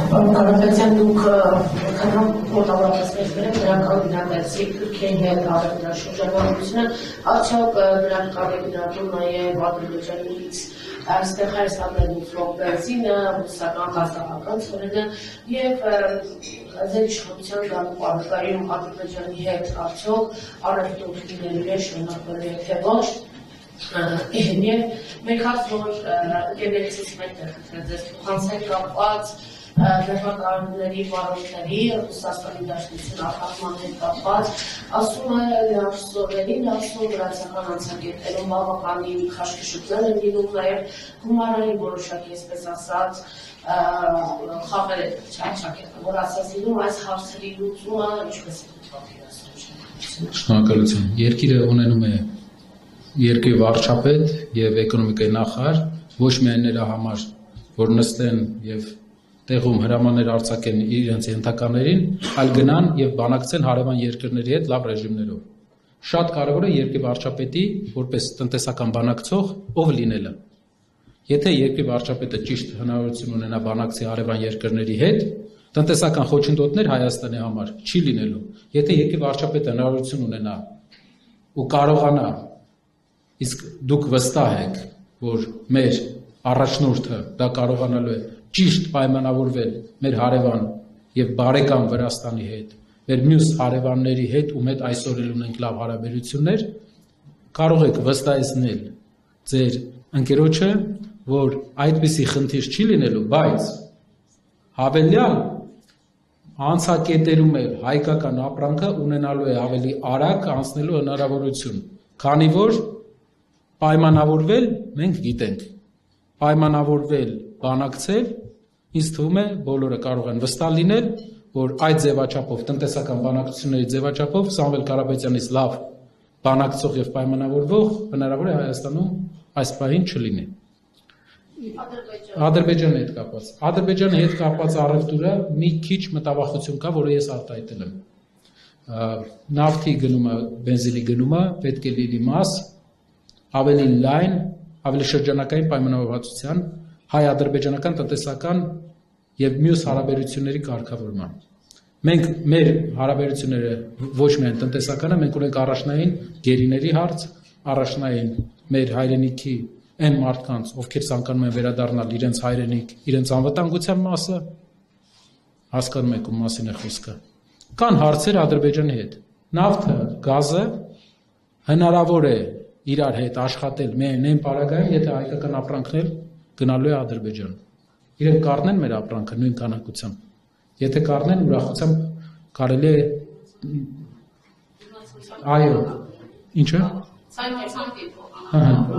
Կարապետյան դուք քնամ մոտավորապես ներկրեմ դրական դինամիկի Թուրքիայի հետ շրջանառությունը, արդյոք դրան կարևորում նաև Ադրբեջանից այստեղ հայաստանելու ֆրոկբենզինը, ռուսական գազահական ծորենը և ձեր իշխանության գալու Ադրբեջանի հետ արդյոք առևտուր լինելու է շրջանառվելու է թե ոչ և մենք հարցում ընկերներիցից մեկը խնդրել ձեզ փոխանցել կապված դեպակարների վարորդների Ռուսաստանի Դաշնություն արտահայտման հետ կապված, ասում է լավ սովերին, ասում վրացական անցակետերում բավականին քաշքշուկներ են լինում, նաև գումարային որոշակի, այսպես ասած, խաղեր է չակետը, որ ասած լինում այս հարցերի լուծումը ինչպես է պատկերացնում։ Շնորհակալություն։ Երկիրը ունենում է երկրի վարչապետ եւ էկոնոմիկայի նախարար, ոչ միայն նրա համար, որ նստեն եւ տեղում հրամաններ արձակեն իրենց ենթականերին, այլ գնան եւ բանակցեն հարևան երկրների հետ լավ ռեժիմներով։ Շատ կարևոր է երկրի վարչապետի որպես տնտեսական բանակցող ով լինելը։ Եթե երկրի վարչապետը ճիշտ հնարավորություն ունենա բանակցի հարևան երկրների հետ, տնտեսական խոչընդոտներ Հայաստանի համար չի լինելու։ Եթե երկրի վարչապետը հնարավորություն ունենա ու կարողանա, իսկ դուք վստահ եք, որ մեր առաջնորդը դա կարողանալու է ճիշտ պայմանավորվել մեր հարևան եւ բարեկամ Վրաստանի հետ, մեր մյուս հարևանների հետ, ում հետ այսօր էլ ունենք լավ հարաբերություններ, կարող եք վստահեցնել ձեր ընկերոջը, որ այդպիսի խնդիր չի լինելու, բայց հավելյալ անցակետերում է հայկական ապրանքը ունենալու է ավելի արագ անցնելու հնարավորություն, քանի որ պայմանավորվել մենք գիտենք, պայմանավորվել բանակցել, ինձ թվում է բոլորը կարող են վստահ լինել, որ այդ ձևաչափով, տնտեսական բանակցությունների ձևաչափով Սամվել Կարապետյանից լավ բանակցող եւ պայմանավորվող հնարավոր է Հայաստանում այս պահին չլինի։ Ադրբեջանի հետ կապված։ Ադրբեջանի հետ կապված առևտուրը մի քիչ մտավախություն կա, որը ես արտահայտել եմ։ Նավթի գնումը, բենզինի գնումը պետք է լինի մաս ավելի լայն, ավելի շրջանակային պայմանավորվածության հայ-ադրբեջանական տնտեսական եւ մյուս հարաբերությունների կարգավորման։ Մենք մեր հարաբերությունները ոչ միայն տնտեսական է, մենք ունենք առաջնային գերիների հարց, առաջնային մեր հայրենիքի այն մարդկանց, ովքեր ցանկանում են վերադառնալ իրենց հայրենիք, իրենց անվտանգության մասը, հասկանում եք ում մասին է խոսքը։ Կան հարցեր Ադրբեջանի հետ։ Նավթը, գազը հնարավոր է իրար հետ աշխատել միայն այն պարագայում, եթե հայկական ապրանքներ գնալու է Ադրբեջան։ Իրենք կառնեն մեր ապրանքը նույն քանակությամբ։ Եթե կառնեն, ուրախությամբ կարելի է այո, ինչը։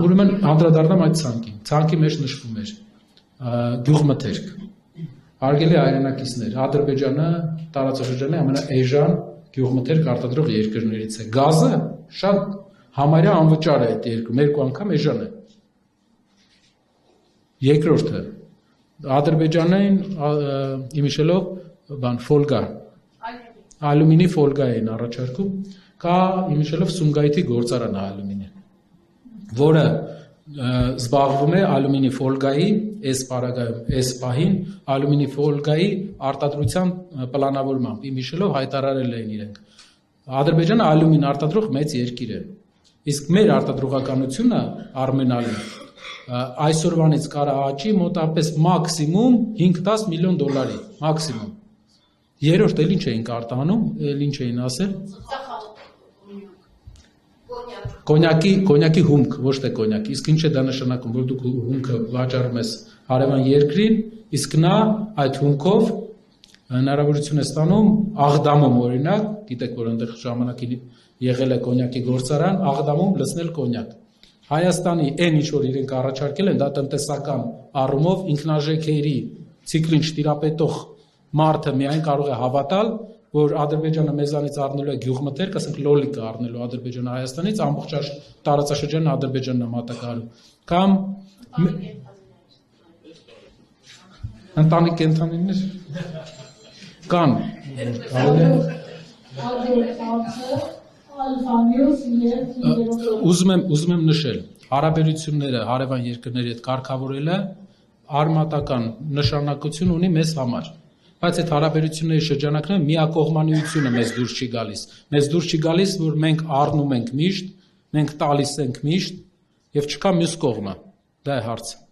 Ուրեմն անդրադառնամ այդ ցանկին։ Ցանկի մեջ նշվում էր գյուղմթերք։ Հարգելի հայրենակիցներ, Ադրբեջանը տարածաշրջանի ամենաէժան գյուղմթերք արտադրող երկրներից է։ Գազը շատ համարյա անվճար է այդ երկրում, երկու անգամ էժան է։ Երկրորդը Ադրբեջանային իմիշելով ֆոլգա, ալյումինի ֆոլգա են առաջարկում, կա իմիշելով Սումգայիթի գործարան ալյումինի, որը զբաղվում է ալյումինի ֆոլգայի, այս պահին ալյումինի ֆոլգայի արտադրության պլանավորմամբ, իմիշելով հայտարարել են իրենք։ Ադրբեջանը ալյումին արտադրող մեծ երկիր է, իսկ մեր արտադրողականությունը Արմենալի այսօրվանից կարա աճի մոտապես մաքսիմում 5-10 միլիոն դոլարի, մաքսիմում։ Երրորդ էլ ինչ էինք արտանում, էլ ինչ էին ասել։ Կոնյակի հումք, ոչ թե կոնյակ, իսկ ինչ է դա նշանակում, որ դուք հումքը վաճառում ես հարևան երկրին, իսկ նա այդ հումքով հնարավորություն է ստանում Աղդամում օրինակ, գիտեք, որ այնտեղ ժամանակին եղել է կոնյակի գործարան, Աղդամում լցնել կոնյակ։ Հայաստանի այն ինչ որ իրենք առաջարկել են, դա տնտեսական առումով ինքնաժեքերի ցիկլին չտիրապետող մարդը միայն կարող է հավատալ, որ Ադրբեջանը մեզանից առնելու է գյուղմթերք, ասենք լոլիկը առնելու Ադրբեջանը Հայաստանից, ամբողջ տարածաշրջանը Ադրբեջանն է մատակարարում, կամ ընտանիք կենդանիներ կան, ուզում եմ նշել, հարաբերությունները հարևան երկրների հետ կարգավորելը արմատական նշանակություն ունի մեզ համար։ բայց այդ հարաբերությունների շրջանակները միակողմանիությունը մեզ դուրս չի գալիս։ Մեզ դուրս չի գալիս, որ մենք առնում ենք միշտ, մենք տալիս ենք միշտ եւ չկա մյուս կողմը։ Դա է հարցը։